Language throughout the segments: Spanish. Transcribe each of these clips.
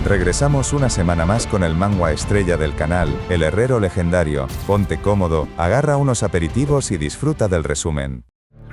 Regresamos una semana más con el manga estrella del canal, el herrero legendario. Ponte cómodo, agarra unos aperitivos y disfruta del resumen.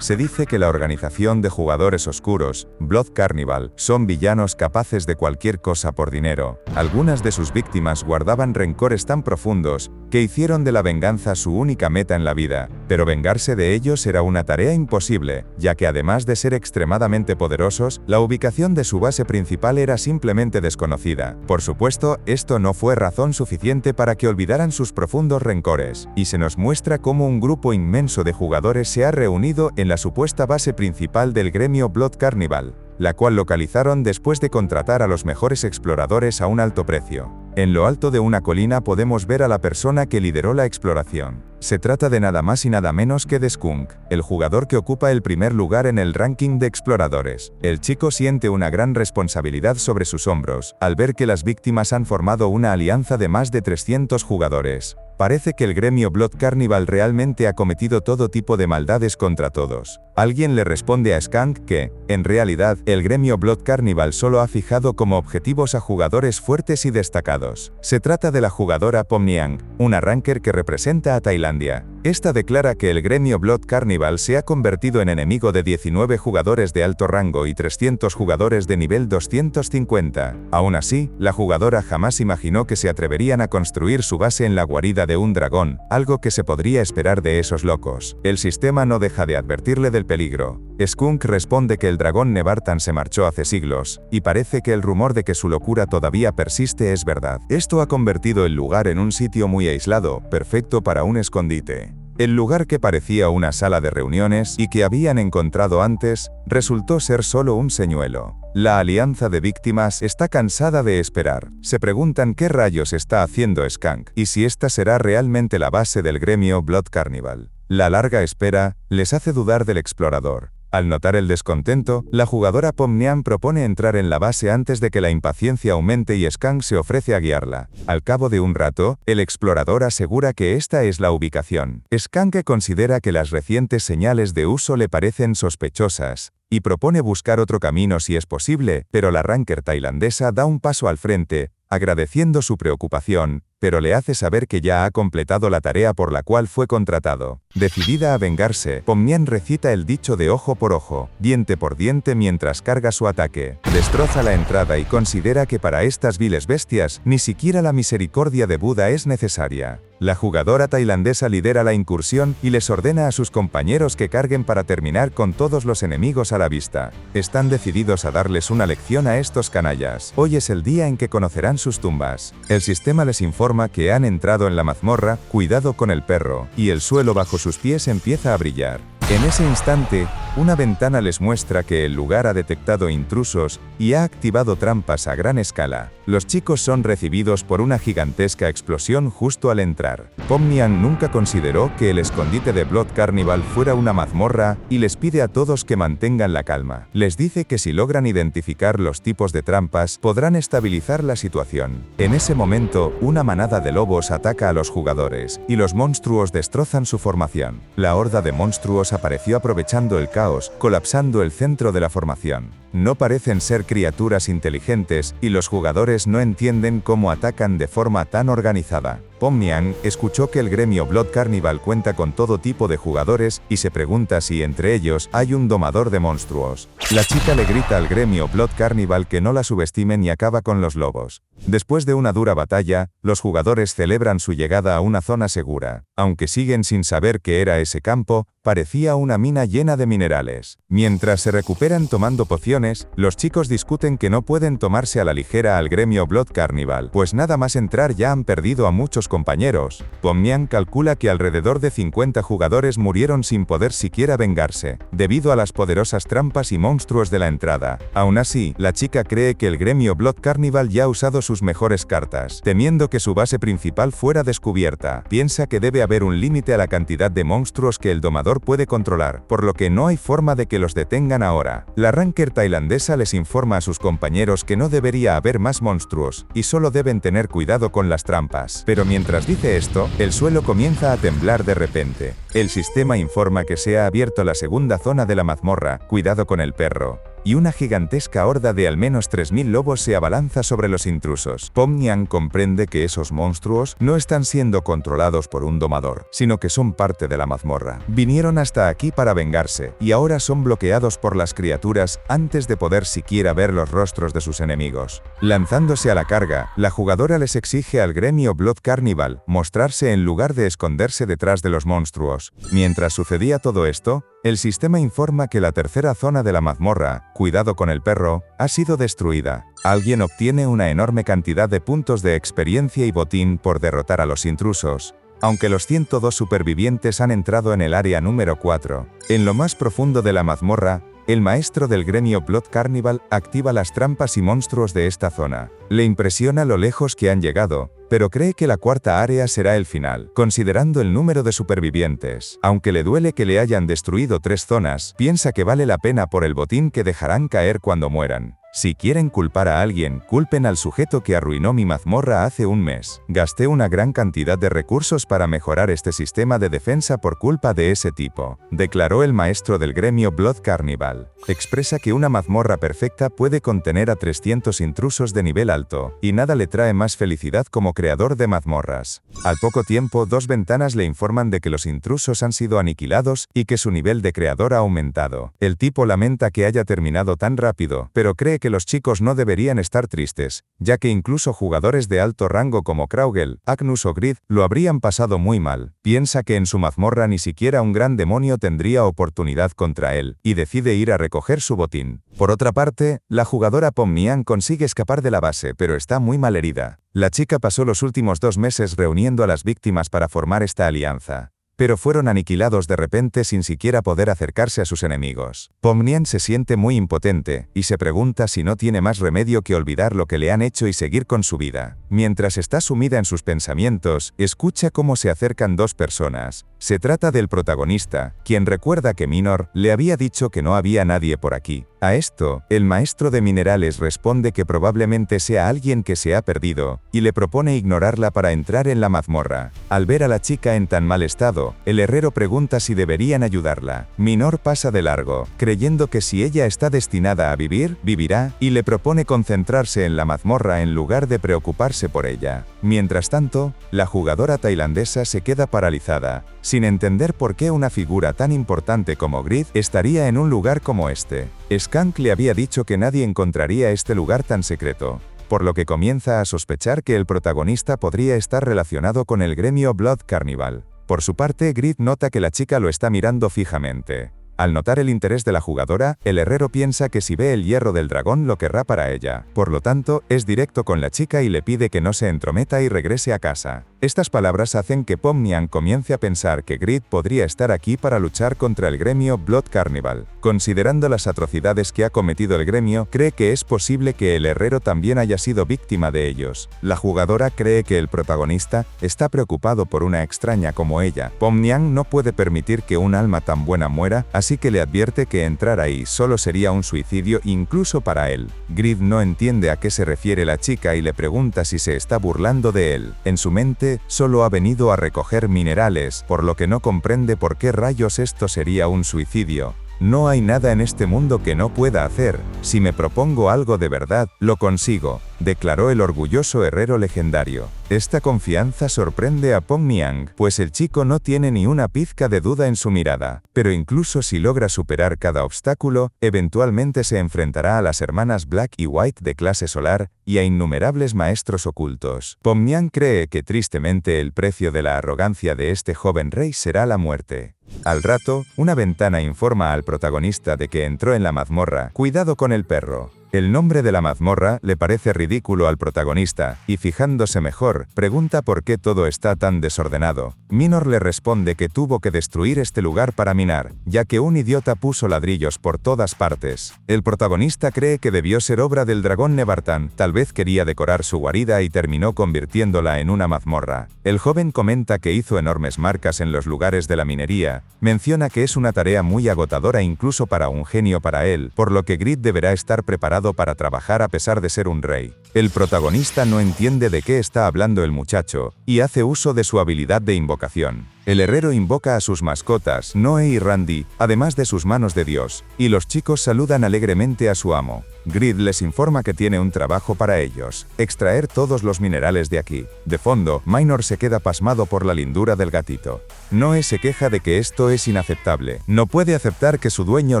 Se dice que la organización de jugadores oscuros, Blood Carnival, son villanos capaces de cualquier cosa por dinero. Algunas de sus víctimas guardaban rencores tan profundos, que hicieron de la venganza su única meta en la vida, pero vengarse de ellos era una tarea imposible, ya que además de ser extremadamente poderosos, la ubicación de su base principal era simplemente desconocida. Por supuesto, esto no fue razón suficiente para que olvidaran sus profundos rencores, y se nos muestra cómo un grupo inmenso de jugadores se ha reunido en la supuesta base principal del gremio Blood Carnival, la cual localizaron después de contratar a los mejores exploradores a un alto precio. En lo alto de una colina podemos ver a la persona que lideró la exploración. Se trata de nada más y nada menos que de Skunk, el jugador que ocupa el primer lugar en el ranking de exploradores. El chico siente una gran responsabilidad sobre sus hombros, al ver que las víctimas han formado una alianza de más de 300 jugadores. Parece que el gremio Blood Carnival realmente ha cometido todo tipo de maldades contra todos. Alguien le responde a Skunk que, en realidad, el gremio Blood Carnival solo ha fijado como objetivos a jugadores fuertes y destacados. Se trata de la jugadora Pomniang, una ranker que representa a Tailandia. Esta declara que el gremio Blood Carnival se ha convertido en enemigo de 19 jugadores de alto rango y 300 jugadores de nivel 250. Aún así, la jugadora jamás imaginó que se atreverían a construir su base en la guarida de un dragón, algo que se podría esperar de esos locos. El sistema no deja de advertirle del peligro. Skunk responde que el dragón Nevartan se marchó hace siglos, y parece que el rumor de que su locura todavía persiste es verdad. Esto ha convertido el lugar en un sitio muy aislado, perfecto para un escondite. El lugar que parecía una sala de reuniones y que habían encontrado antes, resultó ser solo un señuelo. La alianza de víctimas está cansada de esperar. Se preguntan qué rayos está haciendo Skunk, y si esta será realmente la base del gremio Blood Carnival. La larga espera les hace dudar del explorador. Al notar el descontento, la jugadora Pomniang propone entrar en la base antes de que la impaciencia aumente y Skunk se ofrece a guiarla. Al cabo de un rato, el explorador asegura que esta es la ubicación. Skunk considera que las recientes señales de uso le parecen sospechosas, y propone buscar otro camino si es posible, pero la ranker tailandesa da un paso al frente, agradeciendo su preocupación, pero le hace saber que ya ha completado la tarea por la cual fue contratado. Decidida a vengarse, Pomniang recita el dicho de ojo por ojo, diente por diente mientras carga su ataque. Destroza la entrada y considera que para estas viles bestias, ni siquiera la misericordia de Buda es necesaria. La jugadora tailandesa lidera la incursión y les ordena a sus compañeros que carguen para terminar con todos los enemigos a la vista. Están decididos a darles una lección a estos canallas. Hoy es el día en que conocerán sus tumbas. El sistema les informa que han entrado en la mazmorra, cuidado con el perro, y el suelo bajo sus pies empieza a brillar. En ese instante, una ventana les muestra que el lugar ha detectado intrusos y ha activado trampas a gran escala. Los chicos son recibidos por una gigantesca explosión justo al entrar. Pomniang nunca consideró que el escondite de Blood Carnival fuera una mazmorra y les pide a todos que mantengan la calma. Les dice que si logran identificar los tipos de trampas, podrán estabilizar la situación. En ese momento, una manada de lobos ataca a los jugadores, y los monstruos destrozan su formación. La horda de monstruos apareció aprovechando el caos, colapsando el centro de la formación. No parecen ser criaturas inteligentes, y los jugadores no entienden cómo atacan de forma tan organizada. Pomniang escuchó que el gremio Blood Carnival cuenta con todo tipo de jugadores, y se pregunta si entre ellos hay un domador de monstruos. La chica le grita al gremio Blood Carnival que no la subestimen y acaba con los lobos. Después de una dura batalla, los jugadores celebran su llegada a una zona segura. Aunque siguen sin saber qué era ese campo, parecía una mina llena de minerales. Mientras se recuperan tomando pociones, los chicos discuten que no pueden tomarse a la ligera al gremio Blood Carnival, pues nada más entrar ya han perdido a muchos compañeros. Pomniang calcula que alrededor de 50 jugadores murieron sin poder siquiera vengarse, debido a las poderosas trampas y monstruos de la entrada. Aún así, la chica cree que el gremio Blood Carnival ya ha usado sus mejores cartas, temiendo que su base principal fuera descubierta. Piensa que debe haber un límite a la cantidad de monstruos que el domador puede controlar, por lo que no hay forma de que los detengan ahora. La ranker tailandesa les informa a sus compañeros que no debería haber más monstruos, y solo deben tener cuidado con las trampas. Pero mientras dice esto, el suelo comienza a temblar de repente. El sistema informa que se ha abierto la segunda zona de la mazmorra, cuidado con el perro. y una gigantesca horda de al menos 3000 lobos se abalanza sobre los intrusos. Pomnian comprende que esos monstruos no están siendo controlados por un domador, sino que son parte de la mazmorra. Vinieron hasta aquí para vengarse, y ahora son bloqueados por las criaturas antes de poder siquiera ver los rostros de sus enemigos. Lanzándose a la carga, la jugadora les exige al gremio Blood Carnival mostrarse en lugar de esconderse detrás de los monstruos. Mientras sucedía todo esto, el sistema informa que la tercera zona de la mazmorra, Cuidado con el perro, ha sido destruida. Alguien obtiene una enorme cantidad de puntos de experiencia y botín por derrotar a los intrusos, aunque los 102 supervivientes han entrado en el área número 4. En lo más profundo de la mazmorra, el maestro del gremio Blood Carnival activa las trampas y monstruos de esta zona. Le impresiona lo lejos que han llegado, pero cree que la cuarta área será el final, considerando el número de supervivientes. Aunque le duele que le hayan destruido 3 zonas, piensa que vale la pena por el botín que dejarán caer cuando mueran. Si quieren culpar a alguien, culpen al sujeto que arruinó mi mazmorra hace un mes. Gasté una gran cantidad de recursos para mejorar este sistema de defensa por culpa de ese tipo, declaró el maestro del gremio Blood Carnival. Expresa que una mazmorra perfecta puede contener a 300 intrusos de nivel alto, y nada le trae más felicidad como creador de mazmorras. Al poco tiempo, 2 ventanas le informan de que los intrusos han sido aniquilados y que su nivel de creador ha aumentado. El tipo lamenta que haya terminado tan rápido, pero cree que los chicos no deberían estar tristes, ya que incluso jugadores de alto rango como Kraugel, Agnus o Grid lo habrían pasado muy mal. Piensa que en su mazmorra ni siquiera un gran demonio tendría oportunidad contra él, y decide ir a recoger su botín. Por otra parte, la jugadora Pomnian consigue escapar de la base, pero está muy mal herida. La chica pasó los últimos 2 meses reuniendo a las víctimas para formar esta alianza, pero fueron aniquilados de repente sin siquiera poder acercarse a sus enemigos. Pomnian se siente muy impotente, y se pregunta si no tiene más remedio que olvidar lo que le han hecho y seguir con su vida. Mientras está sumida en sus pensamientos, escucha cómo se acercan 2 personas. Se trata del protagonista, quien recuerda que Minor le había dicho que no había nadie por aquí. A esto, el maestro de minerales responde que probablemente sea alguien que se ha perdido, y le propone ignorarla para entrar en la mazmorra. Al ver a la chica en tan mal estado, el herrero pregunta si deberían ayudarla. Minor pasa de largo, creyendo que si ella está destinada a vivir, vivirá, y le propone concentrarse en la mazmorra en lugar de preocuparse por ella. Mientras tanto, la jugadora tailandesa se queda paralizada, sin entender por qué una figura tan importante como Grid estaría en un lugar como este. Skank le había dicho que nadie encontraría este lugar tan secreto, por lo que comienza a sospechar que el protagonista podría estar relacionado con el gremio Blood Carnival. Por su parte, Grid nota que la chica lo está mirando fijamente. Al notar el interés de la jugadora, el herrero piensa que si ve el hierro del dragón lo querrá para ella. Por lo tanto, es directo con la chica y le pide que no se entrometa y regrese a casa. Estas palabras hacen que Pomnian comience a pensar que Grid podría estar aquí para luchar contra el gremio Blood Carnival. Considerando las atrocidades que ha cometido el gremio, cree que es posible que el herrero también haya sido víctima de ellos. La jugadora cree que el protagonista está preocupado por una extraña como ella. Pomnian no puede permitir que un alma tan buena muera, así que le advierte que entrar ahí solo sería un suicidio incluso para él. Grid no entiende a qué se refiere la chica y le pregunta si se está burlando de él. En su mente, solo ha venido a recoger minerales, por lo que no comprende por qué rayos esto sería un suicidio. No hay nada en este mundo que no pueda hacer. Si me propongo algo de verdad, lo consigo, declaró el orgulloso herrero legendario. Esta confianza sorprende a Pomnian, pues el chico no tiene ni una pizca de duda en su mirada. Pero incluso si logra superar cada obstáculo, eventualmente se enfrentará a las hermanas Black y White de clase solar, y a innumerables maestros ocultos. Pomnian cree que tristemente el precio de la arrogancia de este joven rey será la muerte. Al rato, una ventana informa al protagonista de que entró en la mazmorra. Cuidado con el perro. El nombre de la mazmorra le parece ridículo al protagonista, y fijándose mejor, pregunta por qué todo está tan desordenado. Minor le responde que tuvo que destruir este lugar para minar, ya que un idiota puso ladrillos por todas partes. El protagonista cree que debió ser obra del dragón Nevartan, tal vez quería decorar su guarida y terminó convirtiéndola en una mazmorra. El joven comenta que hizo enormes marcas en los lugares de la minería, menciona que es una tarea muy agotadora incluso para un genio para él, por lo que Grid deberá estar preparado para trabajar a pesar de ser un rey. El protagonista no entiende de qué está hablando el muchacho, y hace uso de su habilidad de invocación. El herrero invoca a sus mascotas, Noe y Randy, además de sus manos de Dios, y los chicos saludan alegremente a su amo. Grid les informa que tiene un trabajo para ellos: extraer todos los minerales de aquí. De fondo, Minor se queda pasmado por la lindura del gatito. Noe se queja de que esto es inaceptable. No puede aceptar que su dueño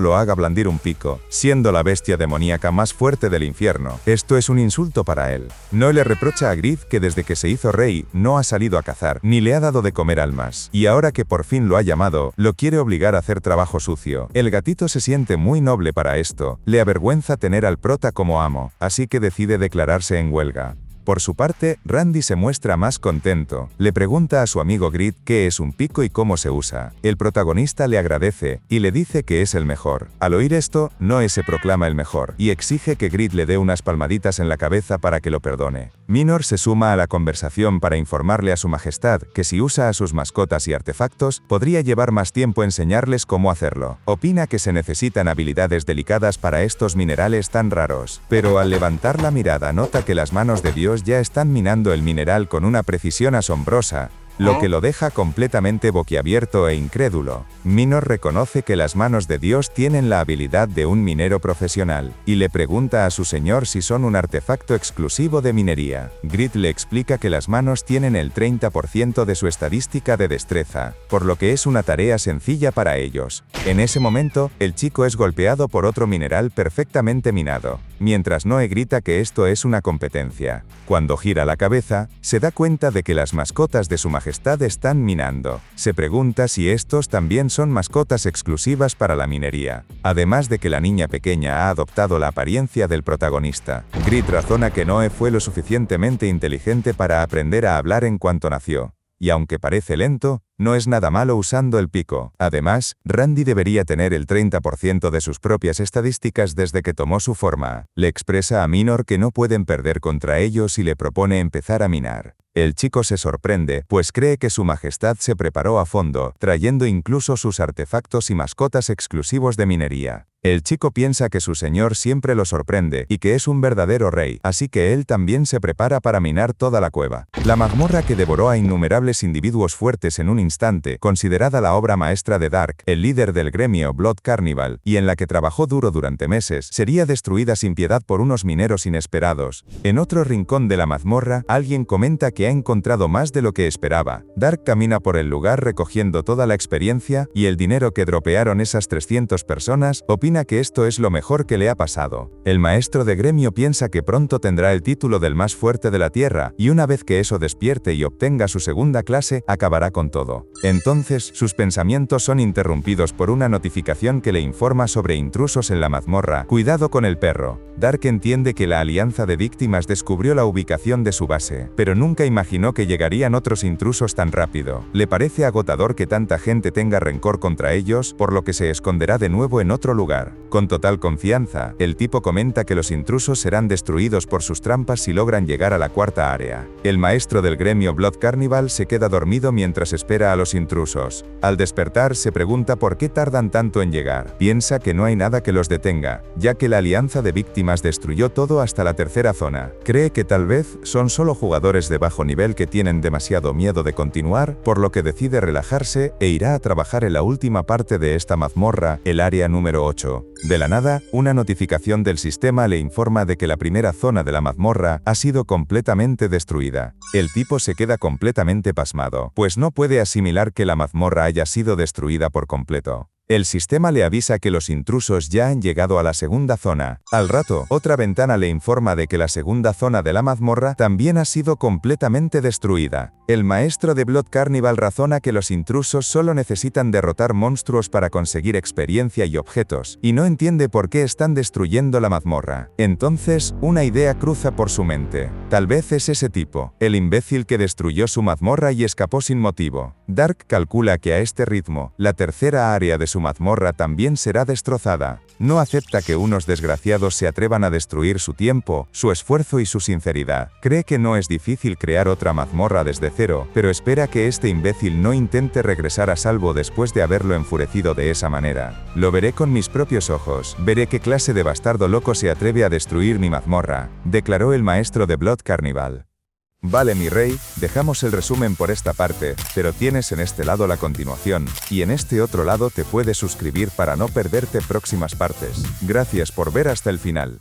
lo haga blandir un pico, siendo la bestia demoníaca más fuerte del infierno. Esto es un insulto para él. Noe le reprocha a Grid que desde que se hizo rey, no ha salido a cazar, ni le ha dado de comer almas. Y ahora que por fin lo ha llamado, lo quiere obligar a hacer trabajo sucio. El gatito se siente muy noble para esto. Le avergüenza tener al prota como amo, así que decide declararse en huelga. Por su parte, Randy se muestra más contento. Le pregunta a su amigo Grid qué es un pico y cómo se usa. El protagonista le agradece y le dice que es el mejor. Al oír esto, Noe se proclama el mejor y exige que Grid le dé unas palmaditas en la cabeza para que lo perdone. Minor se suma a la conversación para informarle a su majestad que si usa a sus mascotas y artefactos, podría llevar más tiempo enseñarles cómo hacerlo. Opina que se necesitan habilidades delicadas para estos minerales tan raros. Pero al levantar la mirada nota que las manos de Dios ya están minando el mineral con una precisión asombrosa, lo que lo deja completamente boquiabierto e incrédulo. Minor reconoce que las manos de Dios tienen la habilidad de un minero profesional, y le pregunta a su señor si son un artefacto exclusivo de minería. Grid le explica que las manos tienen el 30% de su estadística de destreza, por lo que es una tarea sencilla para ellos. En ese momento, el chico es golpeado por otro mineral perfectamente minado, mientras Noe grita que esto es una competencia. Cuando gira la cabeza, se da cuenta de que las mascotas de su majestad están minando. Se pregunta si estos también son mascotas exclusivas para la minería. Además de que la niña pequeña ha adoptado la apariencia del protagonista. Grid razona que Noe fue lo suficientemente inteligente para aprender a hablar en cuanto nació. Y aunque parece lento, no es nada malo usando el pico. Además, Randy debería tener el 30% de sus propias estadísticas desde que tomó su forma. Le expresa a Minor que no pueden perder contra ellos y le propone empezar a minar. El chico se sorprende, pues cree que su majestad se preparó a fondo, trayendo incluso sus artefactos y mascotas exclusivos de minería. El chico piensa que su señor siempre lo sorprende y que es un verdadero rey, así que él también se prepara para minar toda la cueva. La mazmorra que devoró a innumerables individuos fuertes en un instante, considerada la obra maestra de Dark, el líder del gremio Blood Carnival, y en la que trabajó duro durante meses, sería destruida sin piedad por unos mineros inesperados. En otro rincón de la mazmorra, alguien comenta que ha encontrado más de lo que esperaba. Dark camina por el lugar recogiendo toda la experiencia y el dinero que dropearon esas 300 personas, opina que esto es lo mejor que le ha pasado. El maestro de gremio piensa que pronto tendrá el título del más fuerte de la tierra, y una vez que eso despierte y obtenga su segunda clase, acabará con todo. Entonces, sus pensamientos son interrumpidos por una notificación que le informa sobre intrusos en la mazmorra. Cuidado con el perro. Dark entiende que la Alianza de Víctimas descubrió la ubicación de su base, pero nunca imaginó que llegarían otros intrusos tan rápido. Le parece agotador que tanta gente tenga rencor contra ellos, por lo que se esconderá de nuevo en otro lugar. Con total confianza, el tipo comenta que los intrusos serán destruidos por sus trampas si logran llegar a la cuarta área. El maestro del gremio Blood Carnival se queda dormido mientras espera a los intrusos. Al despertar, se pregunta por qué tardan tanto en llegar. Piensa que no hay nada que los detenga, ya que la Alianza de Víctimas destruyó todo hasta la tercera zona. Cree que tal vez son solo jugadores de bajo nivel que tienen demasiado miedo de continuar, por lo que decide relajarse e irá a trabajar en la última parte de esta mazmorra, el área número 8. De la nada, una notificación del sistema le informa de que la primera zona de la mazmorra ha sido completamente destruida. El tipo se queda completamente pasmado, pues no puede asimilar que la mazmorra haya sido destruida por completo. El sistema le avisa que los intrusos ya han llegado a la segunda zona. Al rato, otra ventana le informa de que la segunda zona de la mazmorra también ha sido completamente destruida. El maestro de Blood Carnival razona que los intrusos solo necesitan derrotar monstruos para conseguir experiencia y objetos, y no entiende por qué están destruyendo la mazmorra. Entonces, una idea cruza por su mente. Tal vez es ese tipo, el imbécil que destruyó su mazmorra y escapó sin motivo. Dark calcula que a este ritmo, la tercera área de su mazmorra también será destrozada. No acepta que unos desgraciados se atrevan a destruir su tiempo, su esfuerzo y su sinceridad. Cree que no es difícil crear otra mazmorra desde cero, pero espera que este imbécil no intente regresar a salvo después de haberlo enfurecido de esa manera. Lo veré con mis propios ojos, veré qué clase de bastardo loco se atreve a destruir mi mazmorra, declaró el maestro de Blood Carnival. Vale mi rey, dejamos el resumen por esta parte, pero tienes en este lado la continuación, y en este otro lado te puedes suscribir para no perderte próximas partes. Gracias por ver hasta el final.